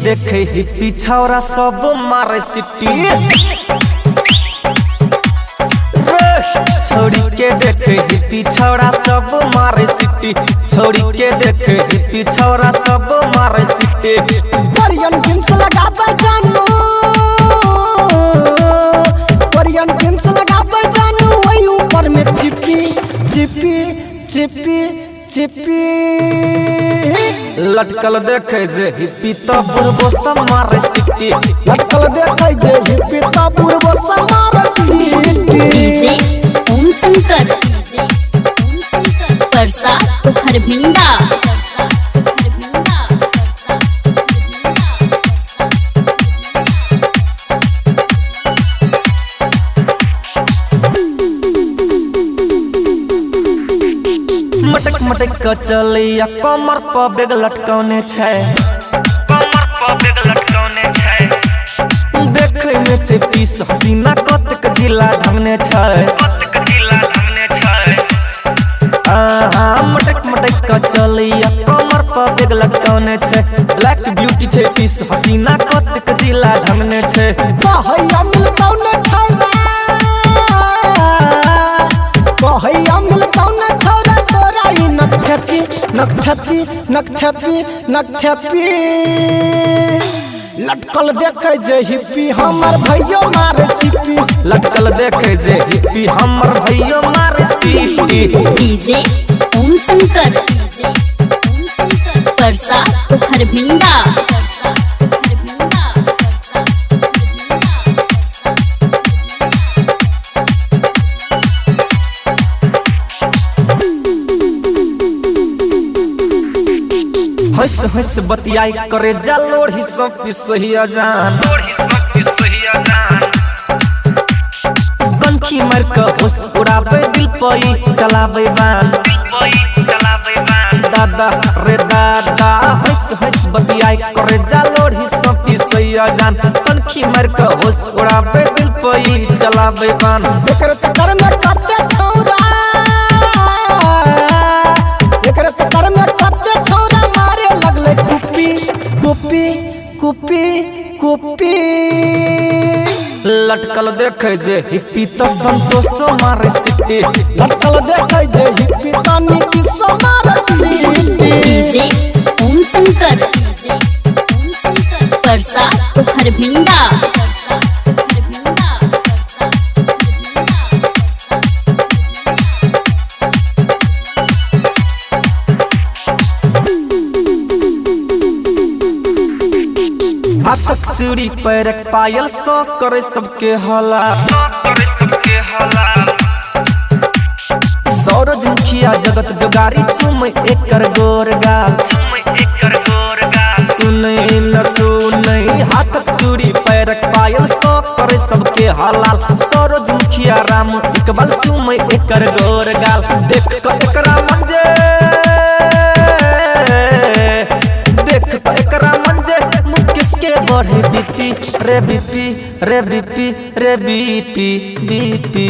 देखे ही पिछौरा सब मारे सिटी छोड़ी के देखे ही पिछौरा सब मारे सिटी छोड़ी के देखे ही पिछौरा सब मारे सिटी परियन जींस लगावे जानू परियन जींस लगावे जानू वही ऊपर में चिपी चिपी चिपी चिपी लटकल देखे जे हिप्पी तो बुढ़बो सब मारे सिटी लटकल देखे जे हिप्पी तो बुढ़बो सब मारे सिटी डीजे ओम शंकर परसा खरभिंडा मटक मटक के चलिया कमर पर बेग लटकौने छै देखे में छै पीस हसीना कतक जिला ढंगने छै मटक मटक के चलिया कमर पर बेग लटकौने छै ब्लैक ब्यूटी छै पीस हसीना कतक जिला ढंगने छै कहैया मिलतौ न छौरा कहैया मिलतौ न छौरा तोरा ई नकथपी नकथपी नकथपी नकथपी लटकल देखे जे हिप्पी हमर भैयो मारे सिपी लटकल देखे जे हिप्पी हमर भैयो मारे सिपी डीजे ओम शंकर परसा खरभिंडा हंस हंस बतियाई करे जा लोढ़ी सब पिसहिया जान कनखी मार के होश उड़ावे दिल पई चलावे बान दादा रे दादा हंस हंस बतियाई करे जा लोढ़ी सब पिसहिया जान कनखी मार के होश उड़ावे दिल पई चलावे बान एकर चक्कर में कते छौरा एकर चक्कर में कते छौरा मारे लगले कुपी कुपी कुपी कुपी लटकल देखे जे हिप्पी तो संतोष मारे सिटी लटकल देखे जे हिप्पी तो नीति मारे सिटी डीजे ओम शंकर परसा खरभिंडा हाथक चूड़ी पैरक पायल सो करे सबके हला सौरज मुखिया जगत जोगारी चुम एकर गोरगाल सुनै न सुनै हाथक चूड़ी पैरक पायल सो करे सबके हलाल सौरज मुखिया राम इकबाल चुम एकर गोरगाल देख क एकरा मंजे देख क एकरा मंजे किसके बढ़े बीपी रे बीपी रे बीपी रे बीपी बीपी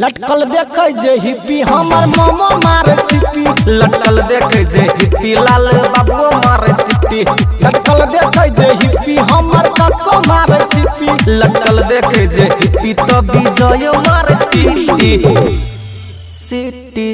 लटकल देखे जे हिप्पी हमर मोमो मारे सिपी लटकल देखे जे हिप्पी लाल बाबू मारे सिटी लटकल देखे जे हिप्पी हमर कक्को मारे सिपी लटकल देखे जे हिप्पी तो विजय मारे सिटी सिटी